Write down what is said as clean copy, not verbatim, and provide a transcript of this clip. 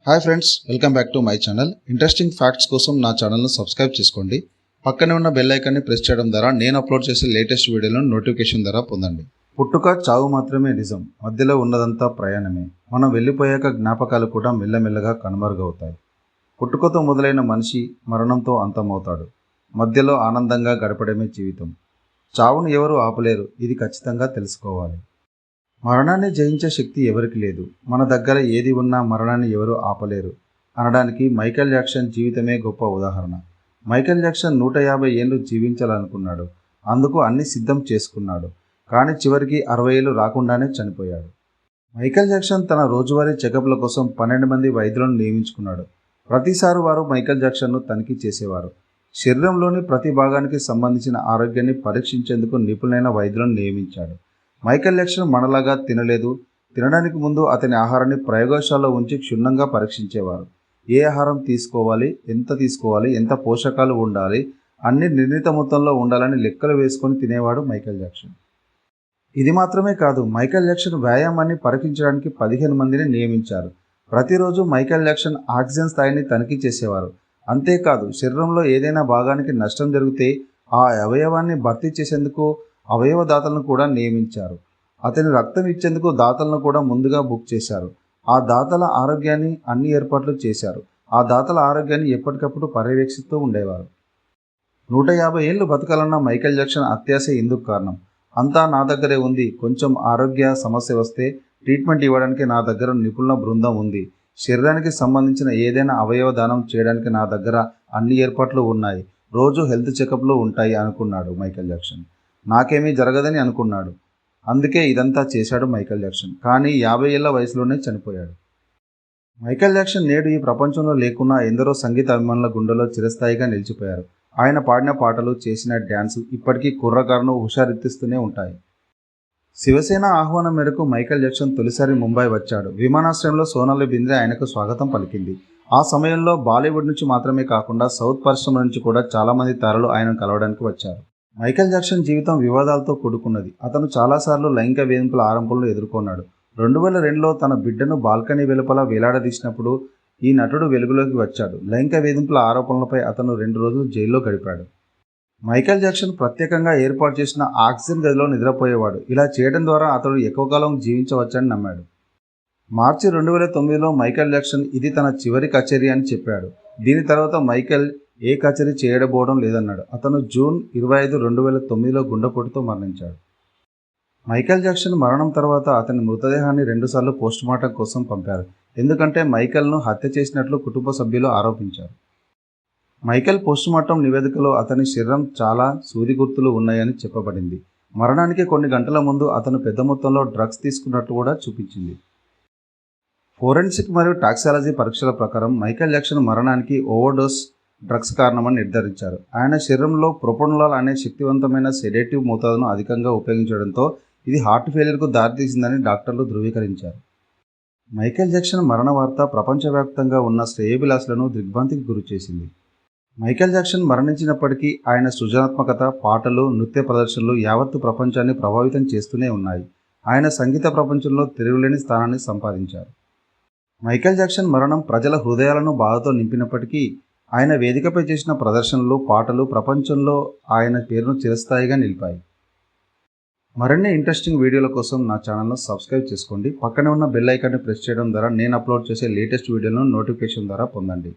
Hi friends, welcome back to my channel. Interesting facts కోసం నా ఛానల్ను సబ్స్క్రైబ్ చేసుకోండి. పక్కనే ఉన్న బెల్ ఐకాన్ని ప్రెస్ చేయడం ద్వారా నేను అప్లోడ్ చేసే లేటెస్ట్ వీడియోలను నోటిఫికేషన్ ద్వారా పొందండి. పుట్టుక చావు మాత్రమే నిజం, మధ్యలో ఉన్నదంతా ప్రయాణమే. మనం వెళ్ళిపోయాక జ్ఞాపకాలు కూడా మెల్లమెల్లగా కనుమరుగవుతాయి. పుట్టుకతో మొదలైన మనిషి మరణంతో అంతమవుతాడు. మధ్యలో ఆనందంగా గడపడమే జీవితం. చావును ఎవరు ఆపలేరు, ఇది ఖచ్చితంగా తెలుసుకోవాలి. మరణాన్ని జయించే శక్తి ఎవరికి లేదు. మన దగ్గర ఏది ఉన్నా మరణాన్ని ఎవరు ఆపలేరు అనడానికి మైకేల్ జాక్సన్ జీవితమే గొప్ప ఉదాహరణ. మైకేల్ జాక్సన్ 150 ఏళ్ళు జీవించాలనుకున్నాడు. అందుకు అన్ని సిద్ధం చేసుకున్నాడు. కానీ చివరికి 60 ఏళ్ళు రాకుండానే చనిపోయాడు. మైకేల్ జాక్సన్ తన రోజువారీ చెకప్ల కోసం 12 మంది వైద్యులను నియమించుకున్నాడు. ప్రతిసారి వారు మైకేల్ జాక్సన్ను తనిఖీ చేసేవారు. శరీరంలోని ప్రతి భాగానికి సంబంధించిన ఆరోగ్యాన్ని పరీక్షించేందుకు నిపుణులైన వైద్యులను నియమించాడు. మైకేల్ జాక్సన్ మనలాగా తినలేదు. తినడానికి ముందు అతని ఆహారాన్ని ప్రయోగశాలలో ఉంచి క్షుణ్ణంగా పరీక్షించేవారు. ఏ ఆహారం తీసుకోవాలి, ఎంత పోషకాలు ఉండాలి, అన్ని నిర్ణీత మొత్తంలో ఉండాలని లెక్కలు వేసుకొని తినేవాడు మైకేల్ జాక్సన్. ఇది మాత్రమే కాదు, మైకేల్ జాక్సన్ వ్యాయామాన్ని పరీక్షించడానికి 15 మందిని నియమించారు. ప్రతిరోజు మైకేల్ జాక్సన్ ఆక్సిజన్ స్థాయిని తనిఖీ చేసేవారు. అంతేకాదు, శరీరంలో ఏదైనా భాగానికి నష్టం జరిగితే ఆ అవయవాన్ని భర్తీ చేసేందుకు అవయవ దాతలను కూడా నియమించారు. అతని రక్తం ఇచ్చేందుకు దాతలను కూడా ముందుగా బుక్ చేశారు. ఆ దాతల ఆరోగ్యాన్ని అన్ని ఏర్పాట్లు చేశారు. ఆ దాతల ఆరోగ్యాన్ని ఎప్పటికప్పుడు పర్యవేక్షిస్తూ ఉండేవారు. 150 ఏళ్ళు బతకాలన్న మైకేల్ జాక్సన్ అత్యాశ ఎందుకు కారణం? అంతా నా దగ్గరే ఉంది. కొంచెం ఆరోగ్య సమస్య వస్తే ట్రీట్మెంట్ ఇవ్వడానికి నా దగ్గర నిపుణుల బృందం ఉంది. శరీరానికి సంబంధించిన ఏదైనా అవయవ దానం చేయడానికి నా దగ్గర అన్ని ఏర్పాట్లు ఉన్నాయి. రోజు హెల్త్ చెకప్లు ఉంటాయి అనుకున్నాడు మైకేల్ జాక్సన్. నాకేమీ జరగదని అనుకున్నాడు. అందుకే ఇదంతా చేశాడు మైకేల్ జాక్సన్. కానీ 50 ఏళ్ల వయసులోనే చనిపోయాడు. మైకేల్ జాక్సన్ నేడు ఈ ప్రపంచంలో లేకున్నా ఎందరో సంగీత అభిమానుల గుండెలో చిరస్థాయిగా నిలిచిపోయారు. ఆయన పాడిన పాటలు, చేసిన డ్యాన్స్ ఇప్పటికీ కుర్రకారును హుషారెత్తిస్తూనే ఉంటాయి. శివసేన ఆహ్వానం మేరకు మైకేల్ జాక్సన్ తొలిసారి ముంబై వచ్చాడు. విమానాశ్రయంలో సోనాలి బింద్రే ఆయనకు స్వాగతం పలికింది. ఆ సమయంలో బాలీవుడ్ నుంచి మాత్రమే కాకుండా సౌత్ పరిశ్రమ నుంచి కూడా చాలామంది తారలు ఆయనను కలవడానికి వచ్చారు. మైకేల్ జాక్సన్ జీవితం వివాదాలతో కూడుకున్నది. అతను చాలాసార్లు లైంగిక వేధింపుల ఆరోపణలు ఎదుర్కొన్నాడు. 2002లో తన బిడ్డను బాల్కనీ వెలుపల వేలాడదీసినప్పుడు ఈ నటుడు వెలుగులోకి వచ్చాడు. లైంగిక వేధింపుల ఆరోపణలపై అతను 2 రోజులు జైల్లో గడిపాడు. మైకేల్ జాక్సన్ ప్రత్యేకంగా ఏర్పాటు చేసిన ఆక్సిజన్ గదిలో నిద్రపోయేవాడు. ఇలా చేయడం ద్వారా అతడు ఎక్కువ కాలం జీవించవచ్చని నమ్మాడు. మార్చి 2009లో మైకేల్ జాక్సన్ ఇది తన చివరి కచేరీ అని చెప్పాడు. దీని తర్వాత మైకేల్ ఏ కచేరీ చేయడబోవడం లేదన్నాడు. అతను జూన్ 25, 2009లో గుండెపోటుతో మరణించాడు. మైకేల్ జాక్సన్ మరణం తర్వాత అతని మృతదేహాన్ని 2 సార్లు పోస్టుమార్టం కోసం పంపారు. ఎందుకంటే మైకేల్ను హత్య చేసినట్లు కుటుంబ సభ్యులు ఆరోపించారు. మైకేల్ పోస్టుమార్టం నివేదికలో అతని శరీరం చాలా సూది గుర్తులు ఉన్నాయని చెప్పబడింది. మరణానికి కొన్ని గంటల ముందు అతను పెద్ద మొత్తంలో డ్రగ్స్ తీసుకున్నట్లు కూడా చూపించింది. ఫోరెన్సిక్ మరియు టాక్సాలజీ పరీక్షల ప్రకారం మైకేల్ జాక్సన్ మరణానికి ఓవర్డోస్ డ్రగ్స్ కారణమని నిర్ధారించారు. ఆయన శరీరంలో ప్రొపనోలాల్ అనే శక్తివంతమైన సెడేటివ్ మోతాదును అధికంగా ఉపయోగించడంతో ఇది హార్ట్ ఫెయిల్యూర్కు దారితీసిందని డాక్టర్లు ధృవీకరించారు. మైకేల్ జాక్సన్ మరణ వార్త ప్రపంచవ్యాప్తంగా ఉన్న శ్రేయోభిలాషులను దిగ్భ్రాంతికి గురిచేసింది. మైకేల్ జాక్సన్ మరణించినప్పటికీ ఆయన సృజనాత్మకత, పాటలు, నృత్య ప్రదర్శనలు యావత్తు ప్రపంచాన్ని ప్రభావితం చేస్తూనే ఉన్నాయి. ఆయన సంగీత ప్రపంచంలో తిరుగులేని స్థానాన్ని సంపాదించారు. మైకేల్ జాక్సన్ మరణం ప్రజల హృదయాలను బాధతో నింపినప్పటికీ ఆయన వేదికపై చేసిన ప్రదర్శనలు, పాటలు ప్రపంచంలో ఆయన పేరును చిరస్థాయిగా నిలిపాయి. మరిన్ని ఇంట్రెస్టింగ్ వీడియోల కోసం నా ఛానల్ను సబ్స్క్రైబ్ చేసుకోండి. పక్కనే ఉన్న బెల్ ఐకాన్ని ప్రెస్ చేయడం ద్వారా నేను అప్లోడ్ చేసే లేటెస్ట్ వీడియోలను నోటిఫికేషన్ ద్వారా పొందండి.